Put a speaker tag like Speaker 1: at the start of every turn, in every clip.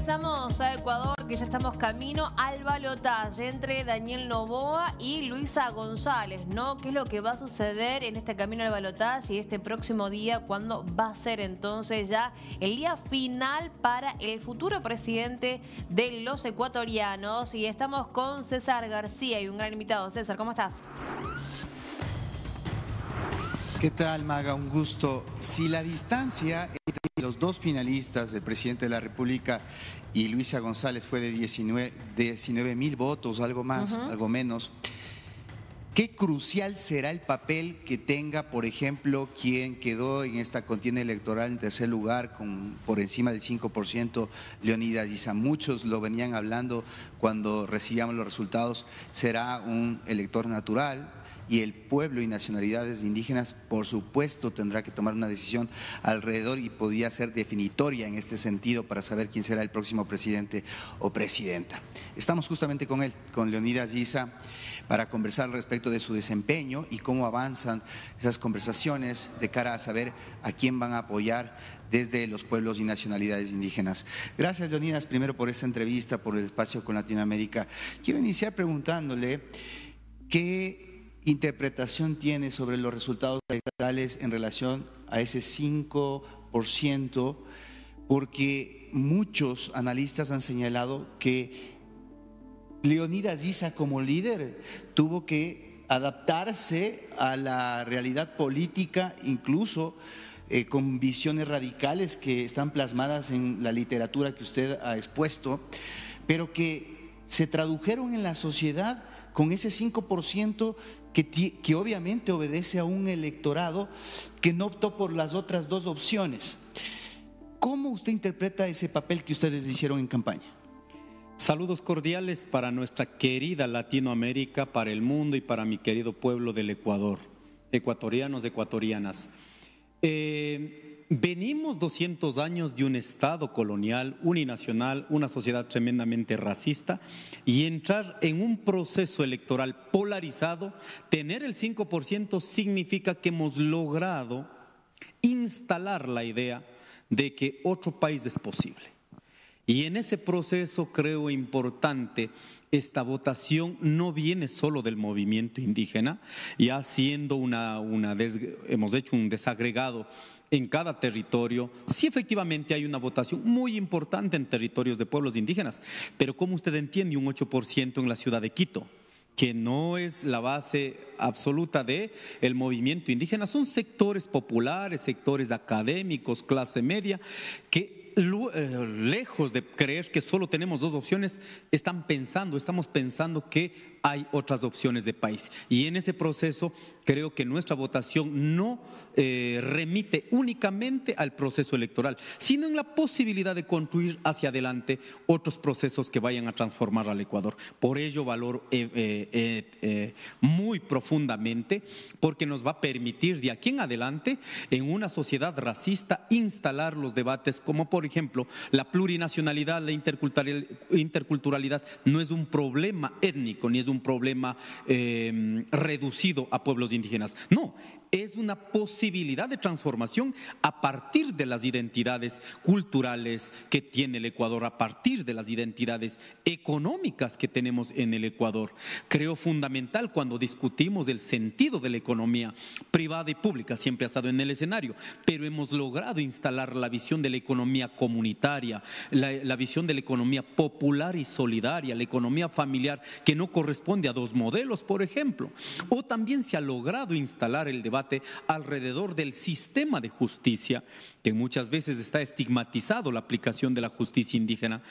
Speaker 1: Regresamos a Ecuador, que ya estamos camino al balotaje entre Daniel Noboa y Luisa González, ¿no? ¿Qué es lo que va a suceder en este camino al balotaje y este próximo día, cuándo va a ser entonces ya el día final para el futuro presidente de los ecuatorianos? Y estamos con César García y un gran invitado. César, ¿cómo estás?
Speaker 2: ¿Qué tal, Maga? Un gusto. Si la distancia entre los dos finalistas, el presidente de la República y Luisa González, fue de 19.000 votos, algo más, algo menos, ¿qué crucial será el papel que tenga, por ejemplo, quien quedó en esta contienda electoral en tercer lugar, por encima del 5%, Leonidas Issa? Muchos lo venían hablando cuando recibíamos los resultados. Será un elector natural, y el pueblo y nacionalidades indígenas, por supuesto, tendrá que tomar una decisión alrededor y podría ser definitoria en este sentido para saber quién será el próximo presidente o presidenta. Estamos justamente con él, con Leonidas Issa, para conversar al respecto de su desempeño y cómo avanzan esas conversaciones de cara a saber a quién van a apoyar desde los pueblos y nacionalidades indígenas. Gracias, Leonidas, primero por esta entrevista, por el espacio con Latinoamérica. Quiero iniciar preguntándole qué interpretación tiene sobre los resultados electorales en relación a ese 5%, porque muchos analistas han señalado que Leonidas Issa, como líder, tuvo que adaptarse a la realidad política, incluso con visiones radicales que están plasmadas en la literatura que usted ha expuesto, pero que se tradujeron en la sociedad con ese 5% que obviamente obedece a un electorado que no optó por las otras dos opciones. ¿Cómo usted interpreta ese papel que ustedes hicieron en campaña?
Speaker 3: Saludos cordiales para nuestra querida Latinoamérica, para el mundo y para mi querido pueblo del Ecuador, ecuatorianos, ecuatorianas. Venimos 200 años de un Estado colonial, uninacional, una sociedad tremendamente racista, y entrar en un proceso electoral polarizado, tener el 5% significa que hemos logrado instalar la idea de que otro país es posible. Y en ese proceso creo importante, esta votación no viene solo del movimiento indígena, ya siendo hemos hecho un desagregado en cada territorio. Sí, efectivamente hay una votación muy importante en territorios de pueblos indígenas, pero como usted entiende, un 8% en la ciudad de Quito, que no es la base absoluta del movimiento indígena, son sectores populares, sectores académicos, clase media, que lejos de creer que solo tenemos dos opciones, estamos pensando que hay otras opciones de país. Y en ese proceso creo que nuestra votación no remite únicamente al proceso electoral, sino en la posibilidad de construir hacia adelante otros procesos que vayan a transformar al Ecuador. Por ello valoro muy profundamente, porque nos va a permitir de aquí en adelante, en una sociedad racista, instalar los debates como, por ejemplo, la plurinacionalidad, la interculturalidad no es un problema étnico, ni es un problema reducido a pueblos indígenas. No, es una posibilidad de transformación a partir de las identidades culturales que tiene el Ecuador, a partir de las identidades económicas que tenemos en el Ecuador. Creo fundamental cuando discutimos el sentido de la economía privada y pública, siempre ha estado en el escenario, pero hemos logrado instalar la visión de la economía comunitaria, la visión de la economía popular y solidaria, la economía familiar, que no corresponde a dos modelos, por ejemplo. O también se ha logrado instalar el debate alrededor del sistema de justicia, que muchas veces está estigmatizado la aplicación de la justicia indígena.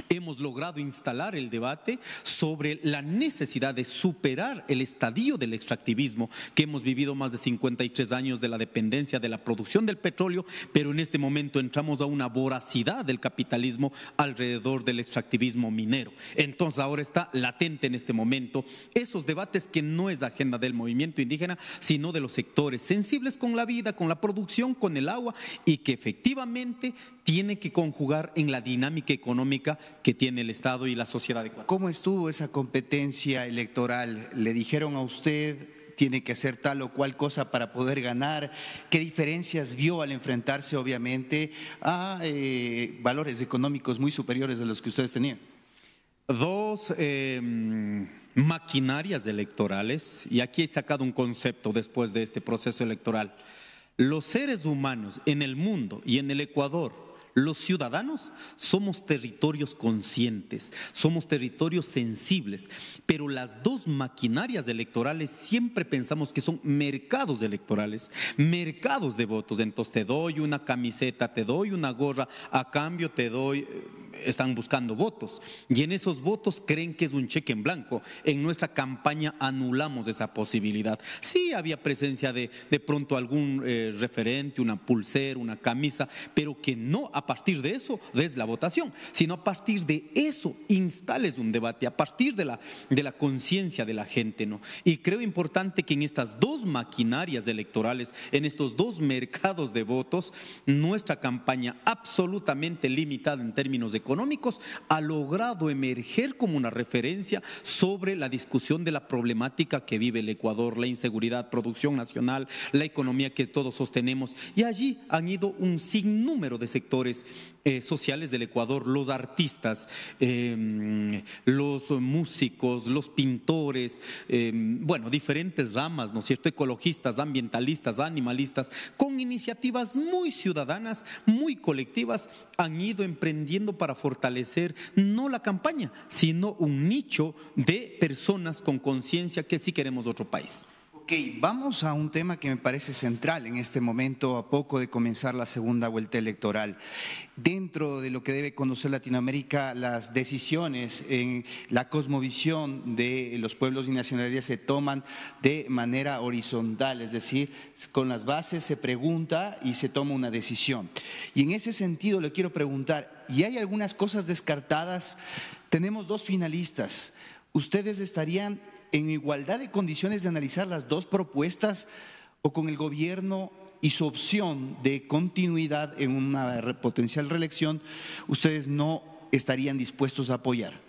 Speaker 3: Hemos logrado instalar el debate sobre la necesidad de superar el estadio del extractivismo, que hemos vivido más de 53 años de la dependencia de la producción del petróleo, pero en este momento entramos a una voracidad del capitalismo alrededor del extractivismo minero. Entonces ahora está latente en este momento esos debates que no es agenda del movimiento indígena, sino de los sectores sensibles con la vida, con la producción, con el agua, y que efectivamente tiene que conjugar en la dinámica económica que tiene el Estado y la sociedad ecuatoriana.
Speaker 2: ¿Cómo estuvo esa competencia electoral? ¿Le dijeron a usted tiene que hacer tal o cual cosa para poder ganar? ¿Qué diferencias vio al enfrentarse obviamente a valores económicos muy superiores a los que ustedes tenían?
Speaker 3: Dos maquinarias electorales, y aquí he sacado un concepto después de este proceso electoral. Los seres humanos en el mundo y en el Ecuador, los ciudadanos, somos territorios conscientes, somos territorios sensibles, pero las dos maquinarias electorales siempre pensamos que son mercados electorales, mercados de votos. Entonces te doy una camiseta, te doy una gorra, a cambio te doy, están buscando votos. Y en esos votos creen que es un cheque en blanco. En nuestra campaña anulamos esa posibilidad. Sí había presencia de pronto algún referente, una pulsera, una camisa, pero que no a partir de eso des la votación, sino a partir de eso instales un debate, a partir de la conciencia de la gente, ¿no? Y creo importante que en estas dos maquinarias electorales, en estos dos mercados de votos, nuestra campaña absolutamente limitada en términos económicos ha logrado emerger como una referencia sobre la discusión de la problemática que vive el Ecuador, la inseguridad, producción nacional, la economía que todos sostenemos. Y allí han ido un sinnúmero de sectores sociales del Ecuador, los artistas, los músicos, los pintores, bueno, diferentes ramas, ¿no es cierto?, ecologistas, ambientalistas, animalistas, con iniciativas muy ciudadanas, muy colectivas, han ido emprendiendo para fortalecer no la campaña, sino un nicho de personas con conciencia que sí queremos otro país.
Speaker 2: Ok, vamos a un tema que me parece central en este momento, a poco de comenzar la segunda vuelta electoral. Dentro de lo que debe conocer Latinoamérica, las decisiones en la cosmovisión de los pueblos y nacionalidades se toman de manera horizontal, es decir, con las bases se pregunta y se toma una decisión. Y en ese sentido le quiero preguntar, ¿y hay algunas cosas descartadas? Tenemos dos finalistas. ¿Ustedes estarían en igualdad de condiciones de analizar las dos propuestas o con el gobierno y su opción de continuidad en una potencial reelección, ustedes no estarían dispuestos a apoyar?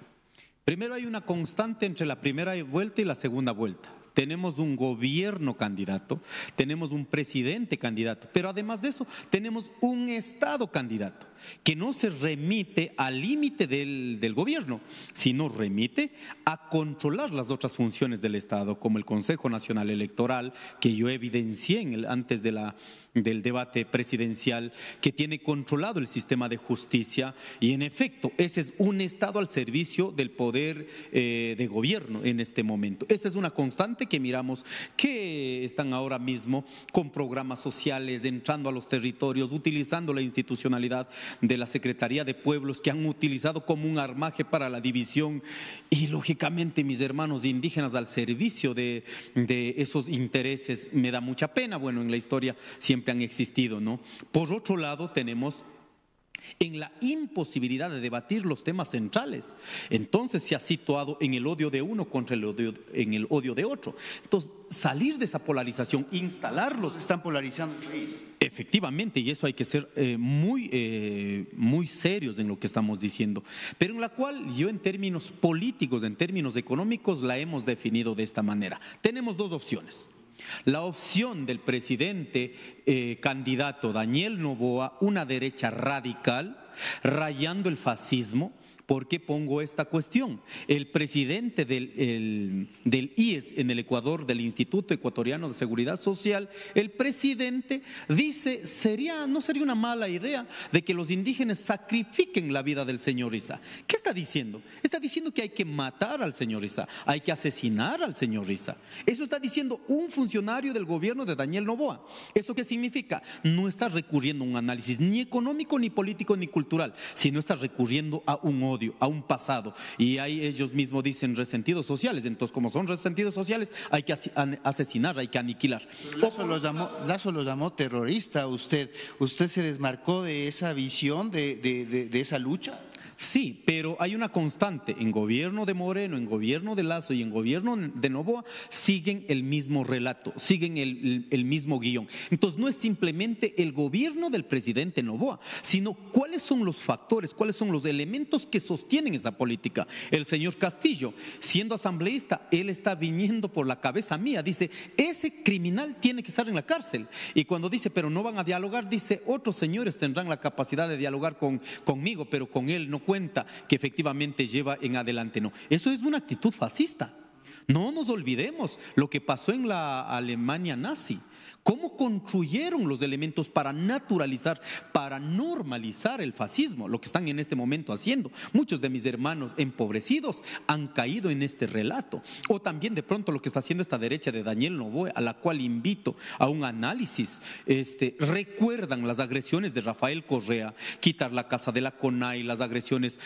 Speaker 3: Primero, hay una constante entre la primera vuelta y la segunda vuelta. Tenemos un gobierno candidato, tenemos un presidente candidato, pero además de eso tenemos un Estado candidato que no se remite al límite del gobierno, sino remite a controlar las otras funciones del Estado, como el Consejo Nacional Electoral, que yo evidencié antes del debate presidencial, que tiene controlado el sistema de justicia, y en efecto, ese es un Estado al servicio del poder de gobierno en este momento. Esa es una constante que miramos, que están ahora mismo con programas sociales, entrando a los territorios, utilizando la institucionalidad de la Secretaría de Pueblos, que han utilizado como un armaje para la división, y lógicamente mis hermanos indígenas al servicio de esos intereses. Me da mucha pena, bueno, en la historia siempre han existido, ¿no? Por otro lado, tenemos en la imposibilidad de debatir los temas centrales. Entonces se ha situado en el odio de uno contra en el odio de otro. Entonces, salir de esa polarización, instalarlos.
Speaker 2: Están polarizando el país.
Speaker 3: Efectivamente, y eso hay que ser muy serios en lo que estamos diciendo, pero en la cual yo, en términos políticos, en términos económicos, la hemos definido de esta manera. Tenemos dos opciones. La opción del presidente candidato Daniel Noboa, una derecha radical, rayando el fascismo. ¿Por qué pongo esta cuestión? El presidente del IES en el Ecuador, del Instituto Ecuatoriano de Seguridad Social, el presidente dice, no sería una mala idea de que los indígenas sacrifiquen la vida del señor Issa. ¿Qué está diciendo? Está diciendo que hay que matar al señor Issa, hay que asesinar al señor Issa. Eso está diciendo un funcionario del gobierno de Daniel Noboa. ¿Eso qué significa? No está recurriendo a un análisis ni económico, ni político, ni cultural, sino está recurriendo a un odio, a un pasado, y ahí ellos mismos dicen resentidos sociales. Entonces, como son resentidos sociales, hay que asesinar, hay que aniquilar.
Speaker 2: Lazo los llamó terrorista. ¿Usted se desmarcó de esa visión, de esa lucha?
Speaker 3: Sí, pero hay una constante. En gobierno de Moreno, en gobierno de Lazo y en gobierno de Noboa siguen el mismo relato, siguen el mismo guión. Entonces no es simplemente el gobierno del presidente Noboa, sino cuáles son los factores, cuáles son los elementos que sostienen esa política. El señor Castillo, siendo asambleísta, él está viniendo por la cabeza mía, dice, ese criminal tiene que estar en la cárcel. Y cuando dice, pero no van a dialogar, dice, otros señores tendrán la capacidad de dialogar conmigo, pero con él no cuenta que efectivamente lleva en adelante. No, eso es una actitud fascista. No nos olvidemos lo que pasó en la Alemania nazi. ¿Cómo construyeron los elementos para naturalizar, para normalizar el fascismo? Lo que están en este momento haciendo. Muchos de mis hermanos empobrecidos han caído en este relato. O también de pronto lo que está haciendo esta derecha de Daniel Noboa, a la cual invito a un análisis. Recuerdan las agresiones de Rafael Correa, quitar la casa de la CONAI, las agresiones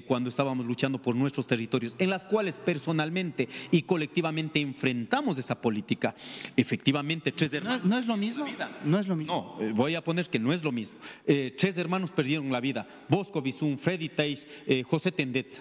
Speaker 3: cuando estábamos luchando por nuestros territorios, en las cuales personalmente y colectivamente enfrentamos esa política. Efectivamente, tres hermanos.
Speaker 2: ¿No es lo mismo? No es lo mismo.
Speaker 3: No, voy a poner que no es lo mismo. 3 hermanos perdieron la vida: Bosco Bizún, Freddy Teis, José Tendetza.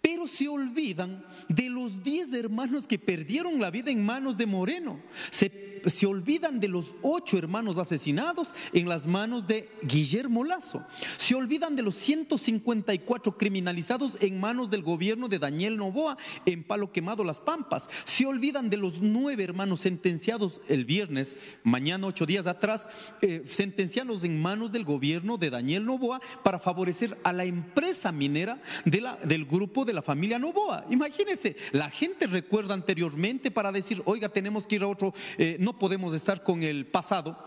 Speaker 3: Pero se olvidan de los 10 hermanos que perdieron la vida en manos de Moreno. Se olvidan de los 8 hermanos asesinados en las manos de Guillermo Lazo. Se olvidan de los 154 criminalizados en manos del gobierno de Daniel Noboa en Palo Quemado, Las Pampas. Se olvidan de los 9 hermanos sentenciados el viernes, mañana 8 días atrás, sentenciados en manos del gobierno de Daniel Noboa para favorecer a la empresa minera del grupo de la familia Noboa. Imagínense, la gente recuerda anteriormente para decir, oiga, tenemos que ir a otro, no podemos estar con el pasado.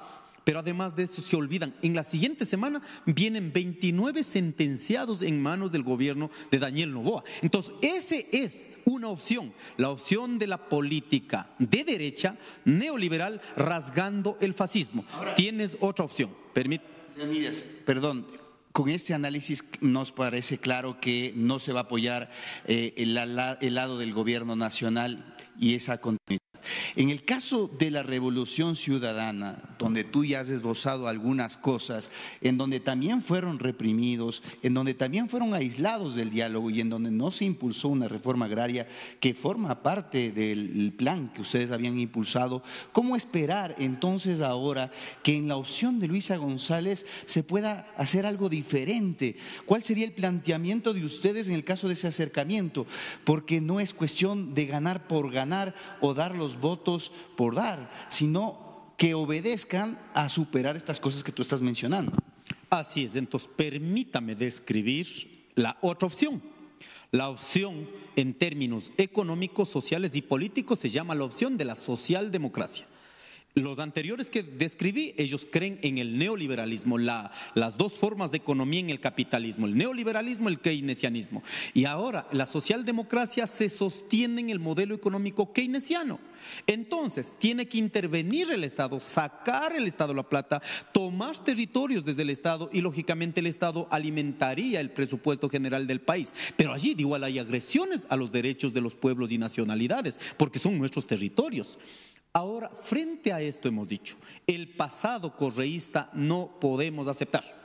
Speaker 3: Pero además de eso se olvidan. En la siguiente semana vienen 29 sentenciados en manos del gobierno de Daniel Noboa. Entonces, esa es una opción, la opción de la política de derecha neoliberal rasgando el fascismo. Ahora, tienes otra opción.
Speaker 2: Leonidas, perdón. Con este análisis nos parece claro que no se va a apoyar el lado del gobierno nacional y esa continuidad. En el caso de la Revolución Ciudadana, donde tú ya has esbozado algunas cosas, en donde también fueron reprimidos, en donde también fueron aislados del diálogo y en donde no se impulsó una reforma agraria que forma parte del plan que ustedes habían impulsado, ¿cómo esperar entonces ahora que en la opción de Luisa González se pueda hacer algo diferente? ¿Cuál sería el planteamiento de ustedes en el caso de ese acercamiento? Porque no es cuestión de ganar por ganar o dar los votos por dar, sino que obedezcan a superar estas cosas que tú estás mencionando.
Speaker 3: Así es, entonces permítame describir la otra opción. La opción en términos económicos, sociales y políticos se llama la opción de la socialdemocracia. Los anteriores que describí, ellos creen en el neoliberalismo, las dos formas de economía en el capitalismo, el neoliberalismo, el keynesianismo. Y ahora la socialdemocracia se sostiene en el modelo económico keynesiano. Entonces, tiene que intervenir el Estado, sacar el Estado la plata, tomar territorios desde el Estado y lógicamente el Estado alimentaría el presupuesto general del país. Pero allí igual hay agresiones a los derechos de los pueblos y nacionalidades, porque son nuestros territorios. Ahora, frente a esto hemos dicho, el pasado correísta no podemos aceptar.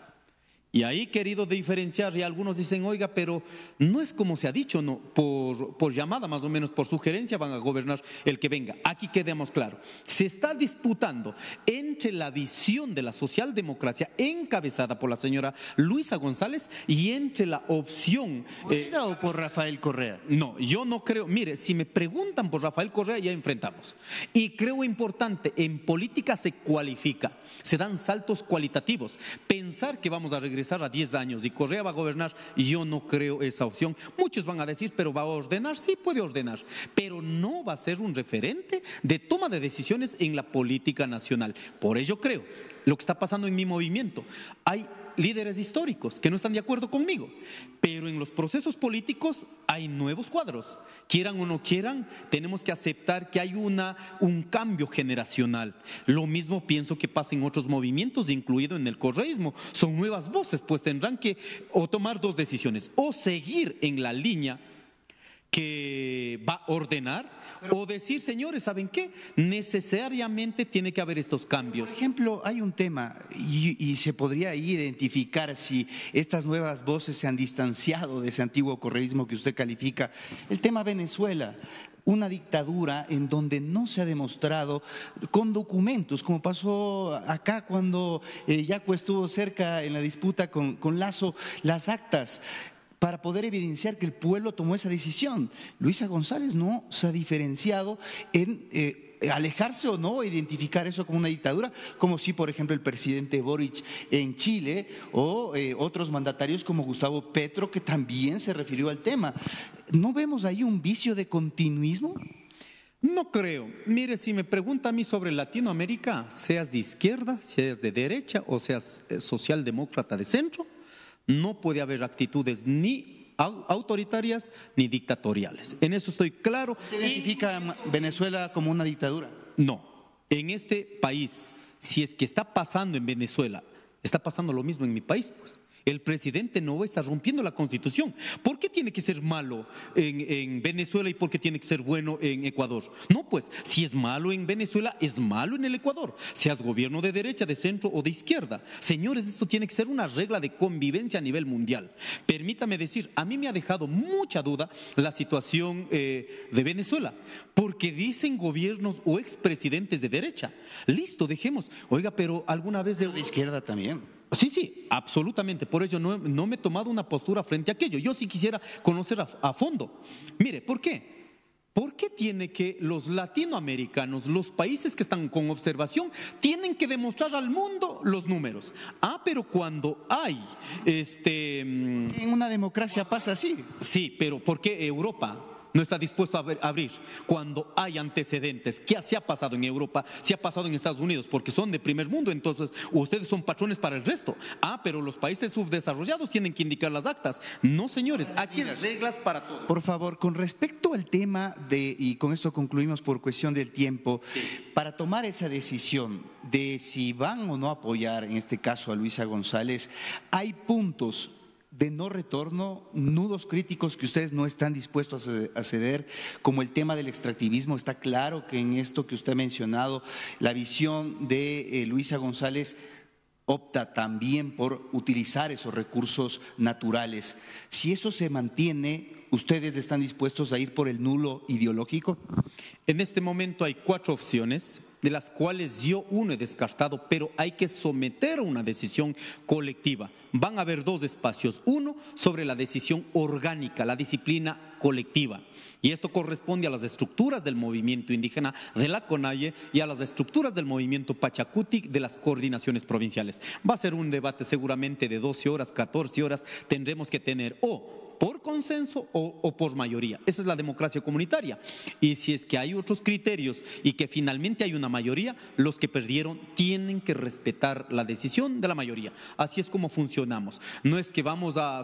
Speaker 3: Y ahí querido diferenciar, y algunos dicen, oiga, pero no es como se ha dicho, no, por llamada más o menos, por sugerencia van a gobernar el que venga. Aquí quedemos claro, se está disputando entre la visión de la socialdemocracia encabezada por la señora Luisa González y entre la opción…
Speaker 2: ¿O por Rafael Correa?
Speaker 3: No, yo no creo, mire, si me preguntan por Rafael Correa ya enfrentamos. Y creo importante, en política se cualifica, se dan saltos cualitativos. Pensar que vamos a regresar a 10 años y Correa va a gobernar, yo no creo esa opción. Muchos van a decir, pero va a ordenar, sí puede ordenar, pero no va a ser un referente de toma de decisiones en la política nacional. Por ello creo, lo que está pasando en mi movimiento, hay líderes históricos que no están de acuerdo conmigo, pero en los procesos políticos hay nuevos cuadros. Quieran o no quieran, tenemos que aceptar que hay un cambio generacional. Lo mismo pienso que pasa en otros movimientos, incluido en el correísmo. Son nuevas voces, pues tendrán que o tomar dos decisiones, o seguir en la línea que va a ordenar o decir, señores, ¿saben qué? Necesariamente tiene que haber estos cambios.
Speaker 2: Por ejemplo, hay un tema y se podría ahí identificar si estas nuevas voces se han distanciado de ese antiguo correísmo que usted califica. El tema Venezuela. Una dictadura en donde no se ha demostrado con documentos, como pasó acá cuando Yacu estuvo cerca en la disputa con Lasso, las actas, para poder evidenciar que el pueblo tomó esa decisión. Luisa González no se ha diferenciado en alejarse o no, identificar eso como una dictadura, como si, por ejemplo, el presidente Boric en Chile o otros mandatarios como Gustavo Petro, que también se refirió al tema. ¿No vemos ahí un vicio de continuismo?
Speaker 3: No creo. Mire, si me pregunta a mí sobre Latinoamérica, seas de izquierda, seas de derecha o seas socialdemócrata de centro, no puede haber actitudes ni autoritarias ni dictatoriales. En eso estoy claro.
Speaker 2: ¿Usted identifica a Venezuela como una dictadura?
Speaker 3: No. En este país, si es que está pasando en Venezuela, está pasando lo mismo en mi país, pues. El presidente Novoa está rompiendo la Constitución. ¿Por qué tiene que ser malo en Venezuela y por qué tiene que ser bueno en Ecuador? No, pues, si es malo en Venezuela, es malo en el Ecuador. Seas gobierno de derecha, de centro o de izquierda. Señores, esto tiene que ser una regla de convivencia a nivel mundial. Permítame decir, a mí me ha dejado mucha duda la situación de Venezuela, porque dicen gobiernos o expresidentes de derecha. Listo, dejemos. Oiga, pero alguna vez
Speaker 2: de izquierda también.
Speaker 3: Sí, absolutamente. Por ello no me he tomado una postura frente a aquello. Yo sí quisiera conocer a fondo. Mire, ¿por qué? ¿Por qué tiene que los latinoamericanos, los países que están con observación, tienen que demostrar al mundo los números? Pero cuando hay
Speaker 2: En una democracia pasa así.
Speaker 3: Sí, pero ¿por qué Europa no está dispuesto a abrir cuando hay antecedentes? ¿Qué se ha pasado en Europa? ¿Se ha pasado en Estados Unidos? Porque son de primer mundo, entonces ustedes son patrones para el resto. Pero los países subdesarrollados tienen que indicar las actas. No, señores, aquí hay reglas para todos.
Speaker 2: Por favor, con respecto al tema y con esto concluimos por cuestión del tiempo, para tomar esa decisión de si van o no a apoyar, en este caso a Luisa González, hay puntos de no retorno, nudos críticos que ustedes no están dispuestos a ceder, como el tema del extractivismo. Está claro que en esto que usted ha mencionado, la visión de Luisa González opta también por utilizar esos recursos naturales. Si eso se mantiene, ¿ustedes están dispuestos a ir por el nulo ideológico?
Speaker 3: En este momento hay 4 opciones, de las cuales yo uno he descartado, pero hay que someter a una decisión colectiva. Van a haber 2 espacios. Uno sobre la decisión orgánica, la disciplina colectiva. Y esto corresponde a las estructuras del movimiento indígena de la CONAIE y a las estructuras del movimiento Pachacuti de las coordinaciones provinciales. Va a ser un debate seguramente de 12 horas, 14 horas. Tendremos que tener por consenso o por mayoría. Esa es la democracia comunitaria. Y si es que hay otros criterios y que finalmente hay una mayoría, los que perdieron tienen que respetar la decisión de la mayoría. Así es como funcionamos. No es que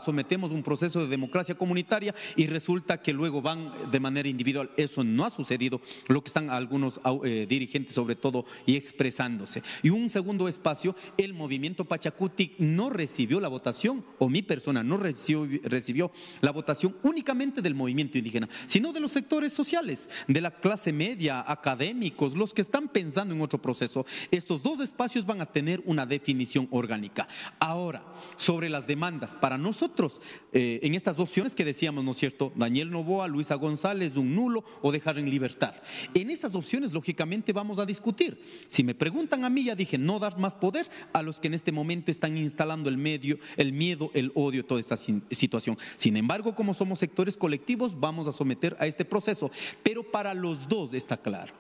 Speaker 3: sometemos un proceso de democracia comunitaria y resulta que luego van de manera individual. Eso no ha sucedido, lo que están algunos dirigentes sobre todo y expresándose. Y un segundo espacio, el movimiento Pachacuti no recibió la votación, o mi persona no recibió la votación únicamente del movimiento indígena, sino de los sectores sociales, de la clase media, académicos, los que están pensando en otro proceso. Estos 2 espacios van a tener una definición orgánica. Ahora, sobre las demandas, para nosotros, en estas opciones que decíamos, ¿no es cierto? Daniel Noboa, Luisa González, un nulo o dejar en libertad. En estas opciones, lógicamente, vamos a discutir. Si me preguntan a mí, ya dije, no dar más poder a los que en este momento están instalando el miedo, el odio, toda esta situación. Sin embargo, como somos sectores colectivos, vamos a someter a este proceso. Pero para los 2 está claro.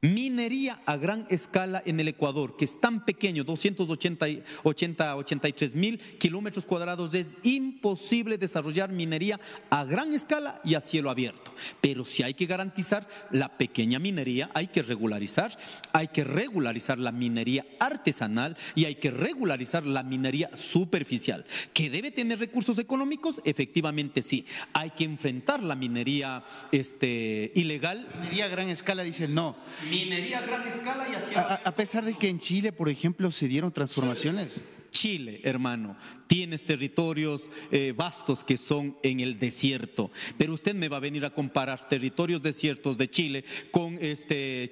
Speaker 3: Minería a gran escala en el Ecuador, que es tan pequeño, 83 mil kilómetros cuadrados, es imposible desarrollar minería a gran escala y a cielo abierto. Pero si hay que garantizar la pequeña minería, hay que regularizar la minería artesanal y hay que regularizar la minería superficial. ¿Que debe tener recursos económicos? Efectivamente sí. Hay que enfrentar la minería ilegal.
Speaker 2: Minería a gran escala, dicen no.
Speaker 3: Minería a gran escala y hacia...
Speaker 2: A pesar de que en Chile, por ejemplo, se dieron transformaciones.
Speaker 3: Chile, hermano, tienes territorios vastos que son en el desierto, pero usted me va a venir a comparar territorios desiertos de Chile con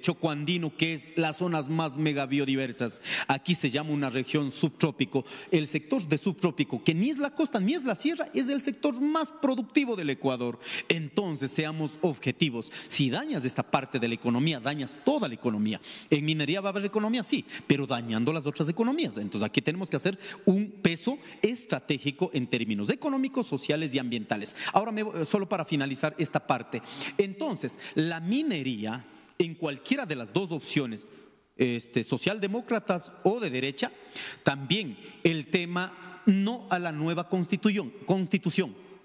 Speaker 3: Choco Andino, que es las zonas más mega biodiversas. Aquí se llama una región subtrópico. El sector de subtrópico, que ni es la costa ni es la sierra, es el sector más productivo del Ecuador. Entonces, seamos objetivos. Si dañas esta parte de la economía, dañas toda la economía. En minería va a haber economía, sí, pero dañando las otras economías. Entonces, aquí tenemos que hacer un peso estratégico en términos económicos, sociales y ambientales. Ahora, solo para finalizar esta parte. Entonces, la minería, en cualquiera de las dos opciones, socialdemócratas o de derecha, también el tema no a la nueva constitución.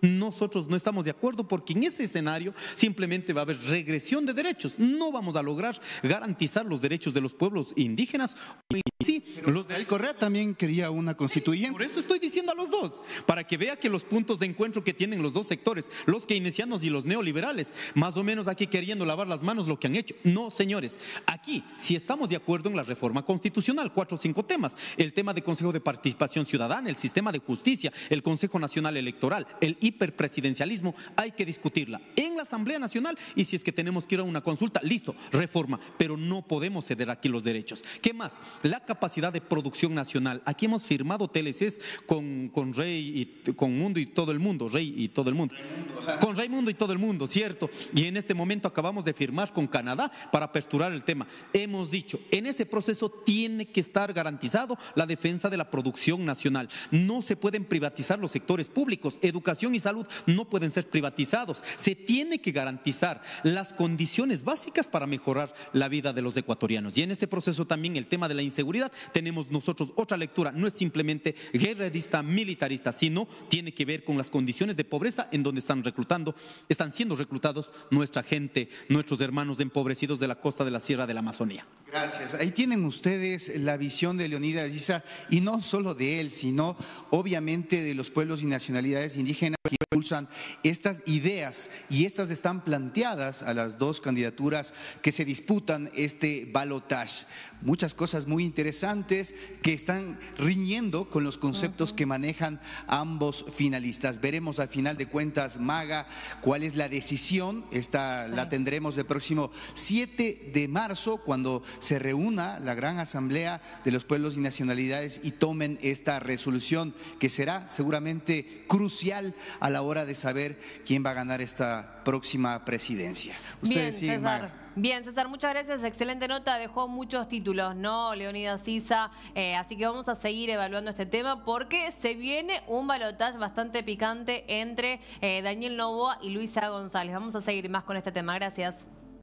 Speaker 3: Nosotros no estamos de acuerdo porque en ese escenario simplemente va a haber regresión de derechos. No vamos a lograr garantizar los derechos de los pueblos indígenas. Sí,
Speaker 2: el Correa también quería una constituyente.
Speaker 3: Por eso estoy diciendo a los dos, para que vea que los puntos de encuentro que tienen los dos sectores, los keynesianos y los neoliberales, más o menos aquí queriendo lavar las manos lo que han hecho. No, señores, aquí si estamos de acuerdo en la reforma constitucional, 4 o 5 temas: el tema de Consejo de Participación Ciudadana, el sistema de justicia, el Consejo Nacional Electoral, el hiperpresidencialismo, hay que discutirla en la Asamblea Nacional, y si es que tenemos que ir a una consulta, listo, reforma, pero no podemos ceder aquí los derechos. ¿Qué más? La capacidad de producción nacional. Aquí hemos firmado TLCs con Rey y con Mundo y todo el mundo, Rey y todo el mundo. Con Raimundo y todo el mundo, ¿cierto? Y en este momento acabamos de firmar con Canadá para aperturar el tema. Hemos dicho, en ese proceso tiene que estar garantizado la defensa de la producción nacional. No se pueden privatizar los sectores públicos. Educación y salud no pueden ser privatizados. Se tiene que garantizar las condiciones básicas para mejorar la vida de los ecuatorianos. Y en ese proceso también el tema de la inseguridad, tenemos nosotros otra lectura. No es simplemente guerrerista, militarista, sino tiene que ver con las condiciones de pobreza en donde están siendo reclutados nuestra gente, nuestros hermanos empobrecidos de la costa de la Sierra de la Amazonía.
Speaker 2: Gracias. Ahí tienen ustedes la visión de Leonidas Issa, y no solo de él, sino obviamente de los pueblos y nacionalidades indígenas que impulsan estas ideas, y estas están planteadas a las dos candidaturas que se disputan este balotaje. Muchas cosas muy interesantes que están riñendo con los conceptos que manejan ambos finalistas. Veremos al final de cuentas, Maga, cuál es la decisión. Esta la tendremos el próximo 7 de marzo, cuando se reúna la gran asamblea de los pueblos y nacionalidades y tomen esta resolución, que será seguramente crucial a la hora de saber quién va a ganar esta próxima presidencia.
Speaker 1: Bien, César. Bien, César, muchas gracias. Excelente nota, dejó muchos títulos, ¿no? Leonidas Issa, así que vamos a seguir evaluando este tema porque se viene un balotaje bastante picante entre Daniel Noboa y Luisa González. Vamos a seguir más con este tema. Gracias.